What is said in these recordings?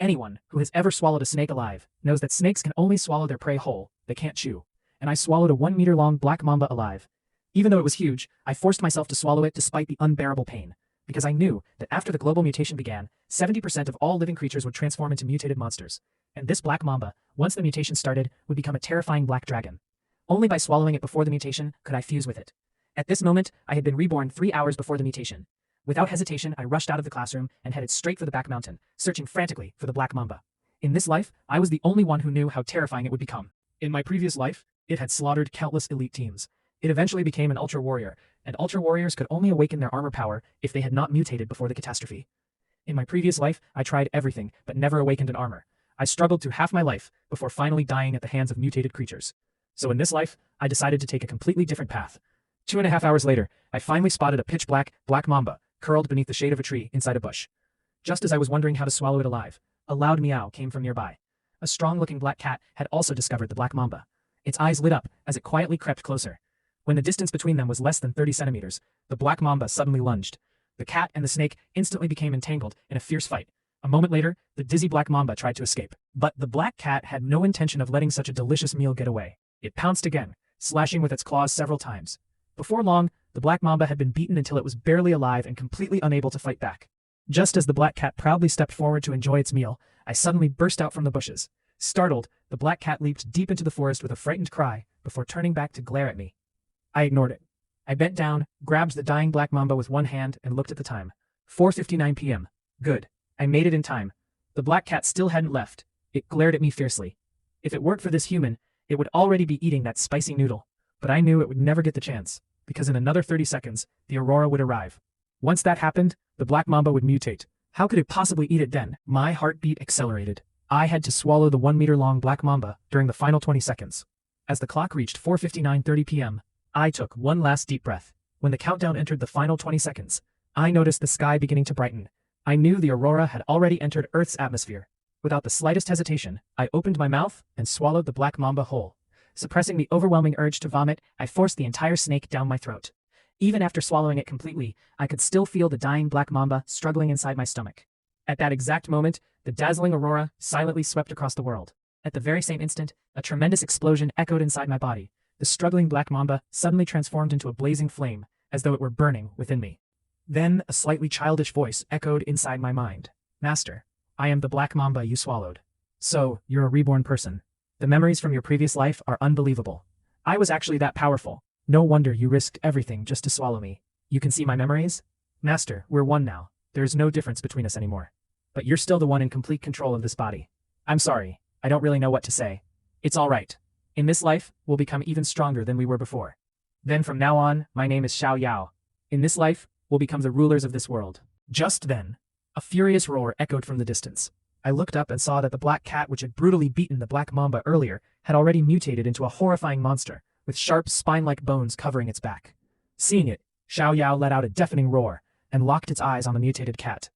Anyone who has ever swallowed a snake alive knows that snakes can only swallow their prey whole, they can't chew. And I swallowed a 1-meter-long black mamba alive. Even though it was huge, I forced myself to swallow it despite the unbearable pain, because I knew that after the global mutation began, 70% of all living creatures would transform into mutated monsters. And this black mamba, once the mutation started, would become a terrifying black dragon. Only by swallowing it before the mutation could I fuse with it. At this moment, I had been reborn 3 hours before the mutation. Without hesitation, I rushed out of the classroom and headed straight for the back mountain, searching frantically for the black mamba. In this life, I was the only one who knew how terrifying it would become. In my previous life, it had slaughtered countless elite teams. It eventually became an ultra warrior, and ultra warriors could only awaken their armor power if they had not mutated before the catastrophe. In my previous life, I tried everything, but never awakened an armor. I struggled through half my life before finally dying at the hands of mutated creatures. So in this life, I decided to take a completely different path. 2.5 hours later, I finally spotted a pitch-black, black mamba, curled beneath the shade of a tree inside a bush. Just as I was wondering how to swallow it alive, a loud meow came from nearby. A strong-looking black cat had also discovered the black mamba. Its eyes lit up as it quietly crept closer. When the distance between them was less than 30 centimeters, the black mamba suddenly lunged. The cat and the snake instantly became entangled in a fierce fight. A moment later, the dizzy black mamba tried to escape. But the black cat had no intention of letting such a delicious meal get away. It pounced again, slashing with its claws several times. Before long, the black mamba had been beaten until it was barely alive and completely unable to fight back. Just as the black cat proudly stepped forward to enjoy its meal, I suddenly burst out from the bushes. Startled, the black cat leaped deep into the forest with a frightened cry before turning back to glare at me. I ignored it. I bent down, grabbed the dying black mamba with one hand, and looked at the time. 4:59 p.m. Good. I made it in time. The black cat still hadn't left. It glared at me fiercely. If it weren't for this human, it would already be eating that spicy noodle. But I knew it would never get the chance, because in another 30 seconds, the aurora would arrive. Once that happened, the black mamba would mutate. How could it possibly eat it then? My heartbeat accelerated. I had to swallow the 1-meter-long black mamba during the final 20 seconds. As the clock reached 4:59:30 p.m., I took one last deep breath. When the countdown entered the final 20 seconds, I noticed the sky beginning to brighten. I knew the aurora had already entered Earth's atmosphere. Without the slightest hesitation, I opened my mouth and swallowed the black mamba whole. Suppressing the overwhelming urge to vomit, I forced the entire snake down my throat. Even after swallowing it completely, I could still feel the dying black mamba struggling inside my stomach. At that exact moment, the dazzling aurora silently swept across the world. At the very same instant, a tremendous explosion echoed inside my body. The struggling black mamba suddenly transformed into a blazing flame, as though it were burning within me. Then a slightly childish voice echoed inside my mind. Master, I am the black mamba you swallowed. So, you're a reborn person. The memories from your previous life are unbelievable. I was actually that powerful. No wonder you risked everything just to swallow me. You can see my memories? Master, we're one now. There is no difference between us anymore. But you're still the one in complete control of this body. I'm sorry, I don't really know what to say. It's all right. In this life, we'll become even stronger than we were before. Then from now on, my name is Xiao Yao. In this life, we'll become the rulers of this world. Just then, a furious roar echoed from the distance. I looked up and saw that the black cat which had brutally beaten the black mamba earlier had already mutated into a horrifying monster, with sharp spine-like bones covering its back. Seeing it, Xiao Yao let out a deafening roar, and locked its eyes on the mutated cat.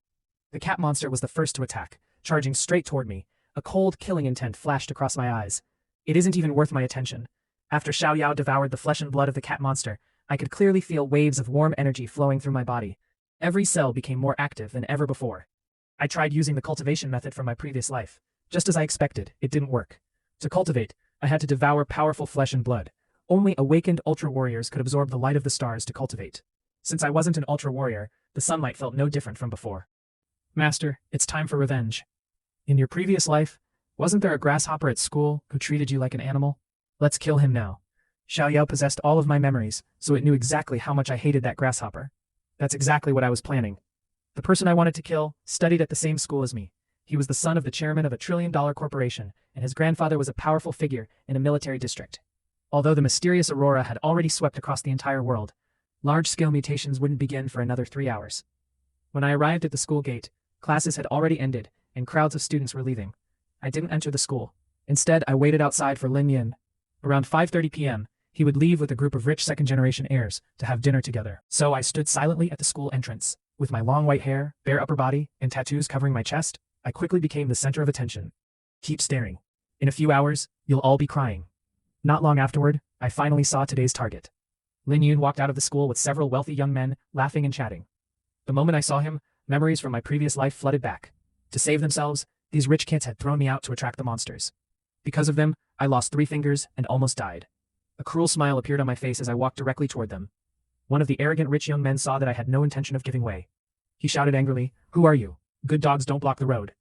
The cat monster was the first to attack, charging straight toward me. A cold, killing intent flashed across my eyes. It isn't even worth my attention. After Xiao Yao devoured the flesh and blood of the cat monster, I could clearly feel waves of warm energy flowing through my body. Every cell became more active than ever before. I tried using the cultivation method from my previous life. Just as I expected, it didn't work. To cultivate, I had to devour powerful flesh and blood. Only awakened ultra warriors could absorb the light of the stars to cultivate. Since I wasn't an ultra warrior, the sunlight felt no different from before. Master, it's time for revenge. In your previous life, wasn't there a grasshopper at school who treated you like an animal? Let's kill him now. Xiao Yao possessed all of my memories, so it knew exactly how much I hated that grasshopper. That's exactly what I was planning. The person I wanted to kill studied at the same school as me. He was the son of the chairman of a trillion-dollar corporation, and his grandfather was a powerful figure in a military district. Although the mysterious aurora had already swept across the entire world, large-scale mutations wouldn't begin for another 3 hours. When I arrived at the school gate, classes had already ended, and crowds of students were leaving. I didn't enter the school. Instead, I waited outside for Lin Yin. Around 5:30 p.m., he would leave with a group of rich second-generation heirs to have dinner together. So I stood silently at the school entrance. With my long white hair, bare upper body, and tattoos covering my chest, I quickly became the center of attention. Keep staring. In a few hours, you'll all be crying. Not long afterward, I finally saw today's target. Lin Yun walked out of the school with several wealthy young men, laughing and chatting. The moment I saw him, memories from my previous life flooded back. To save themselves, These rich kids had thrown me out to attract the monsters. Because of them, I lost 3 fingers and almost died. A cruel smile appeared on my face as I walked directly toward them. One of the arrogant rich young men saw that I had no intention of giving way. He shouted angrily, "Who are you? Good dogs don't block the road."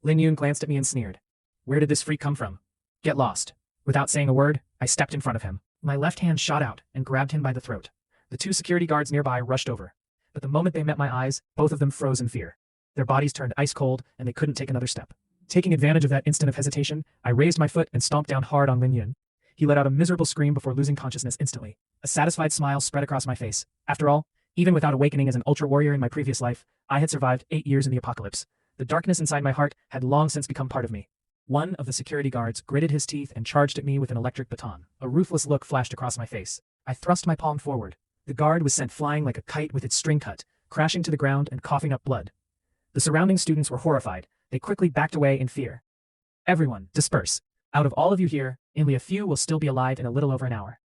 Lin Yun glanced at me and sneered. "Where did this freak come from? Get lost." Without saying a word, I stepped in front of him. My left hand shot out and grabbed him by the throat. The 2 security guards nearby rushed over. But the moment they met my eyes, both of them froze in fear. Their bodies turned ice cold, and they couldn't take another step. Taking advantage of that instant of hesitation, I raised my foot and stomped down hard on Lin Yun. He let out a miserable scream before losing consciousness instantly. A satisfied smile spread across my face. After all, even without awakening as an ultra warrior in my previous life, I had survived 8 years in the apocalypse. The darkness inside my heart had long since become part of me. One of the security guards gritted his teeth and charged at me with an electric baton. A ruthless look flashed across my face. I thrust my palm forward. The guard was sent flying like a kite with its string cut, crashing to the ground and coughing up blood. The surrounding students were horrified. They quickly backed away in fear. "Everyone, disperse. Out of all of you here, only a few will still be alive in a little over an hour.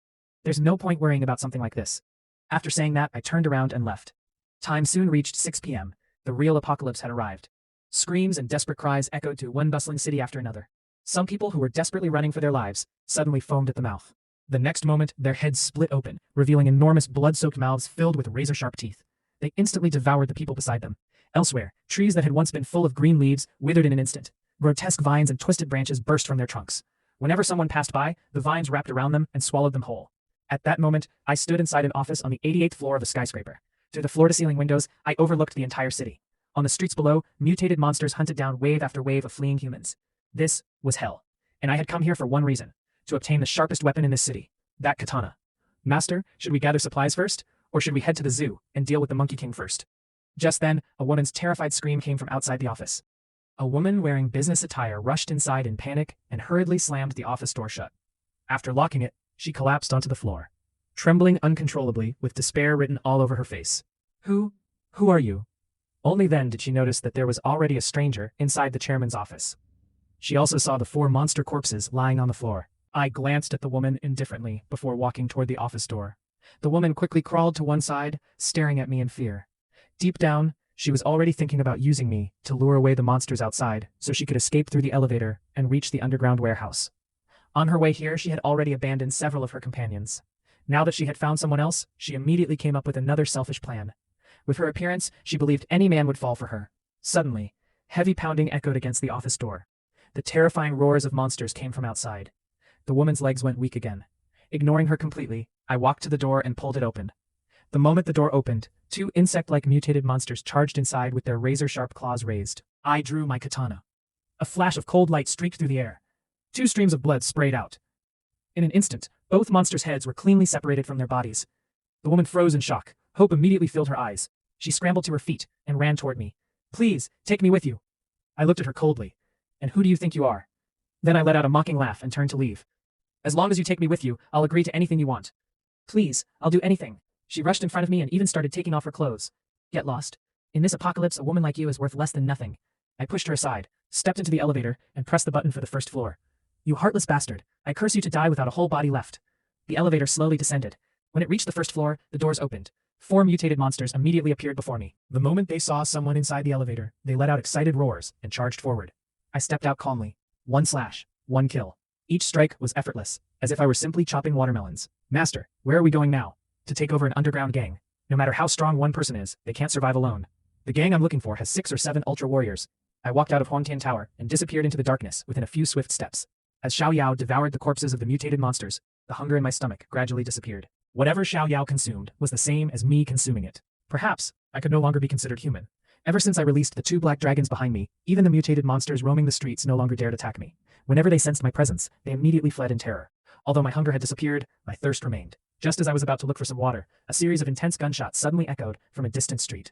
There's no point worrying about something like this." After saying that, I turned around and left. Time soon reached 6 p.m. The real apocalypse had arrived. Screams and desperate cries echoed to one bustling city after another. Some people who were desperately running for their lives suddenly foamed at the mouth. The next moment, their heads split open, revealing enormous blood-soaked mouths filled with razor-sharp teeth. They instantly devoured the people beside them. Elsewhere, trees that had once been full of green leaves withered in an instant. Grotesque vines and twisted branches burst from their trunks. Whenever someone passed by, the vines wrapped around them and swallowed them whole. At that moment, I stood inside an office on the 88th floor of a skyscraper. Through the floor-to-ceiling windows, I overlooked the entire city. On the streets below, mutated monsters hunted down wave after wave of fleeing humans. This was hell. And I had come here for one reason: to obtain the sharpest weapon in this city, that katana. "Master, should we gather supplies first? Or should we head to the zoo and deal with the Monkey King first?" Just then, a woman's terrified scream came from outside the office. A woman wearing business attire rushed inside in panic and hurriedly slammed the office door shut. After locking it, she collapsed onto the floor, trembling uncontrollably with despair written all over her face. Who are you?" Only then did she notice that there was already a stranger inside the chairman's office. She also saw the 4 monster corpses lying on the floor. I glanced at the woman indifferently before walking toward the office door. The woman quickly crawled to one side, staring at me in fear. Deep down, she was already thinking about using me to lure away the monsters outside so she could escape through the elevator and reach the underground warehouse. On her way here, she had already abandoned several of her companions. Now that she had found someone else, she immediately came up with another selfish plan. With her appearance, she believed any man would fall for her. Suddenly, heavy pounding echoed against the office door. The terrifying roars of monsters came from outside. The woman's legs went weak again. Ignoring her completely, I walked to the door and pulled it open. The moment the door opened, 2 insect-like mutated monsters charged inside with their razor-sharp claws raised. I drew my katana. A flash of cold light streaked through the air. 2 streams of blood sprayed out. In an instant, both monsters' heads were cleanly separated from their bodies. The woman froze in shock. Hope immediately filled her eyes. She scrambled to her feet and ran toward me. "Please, take me with you." I looked at her coldly. "And who do you think you are?" Then I let out a mocking laugh and turned to leave. "As long as you take me with you, I'll agree to anything you want." "Please, I'll do anything." She rushed in front of me and even started taking off her clothes. "Get lost. In this apocalypse, a woman like you is worth less than nothing." I pushed her aside, stepped into the elevator, and pressed the button for the first floor. "You heartless bastard. I curse you to die without a whole body left." The elevator slowly descended. When it reached the first floor, the doors opened. 4 mutated monsters immediately appeared before me. The moment they saw someone inside the elevator, they let out excited roars and charged forward. I stepped out calmly. 1 slash, 1 kill. Each strike was effortless, as if I were simply chopping watermelons. "Master, where are we going now?" "To take over an underground gang. No matter how strong one person is, they can't survive alone. The gang I'm looking for has 6 or 7 ultra warriors." I walked out of Huangtian Tower and disappeared into the darkness within a few swift steps. As Xiao Yao devoured the corpses of the mutated monsters, the hunger in my stomach gradually disappeared. Whatever Xiao Yao consumed was the same as me consuming it. Perhaps I could no longer be considered human. Ever since I released the 2 black dragons behind me, even the mutated monsters roaming the streets no longer dared attack me. Whenever they sensed my presence, they immediately fled in terror. Although my hunger had disappeared, my thirst remained. Just as I was about to look for some water, a series of intense gunshots suddenly echoed from a distant street.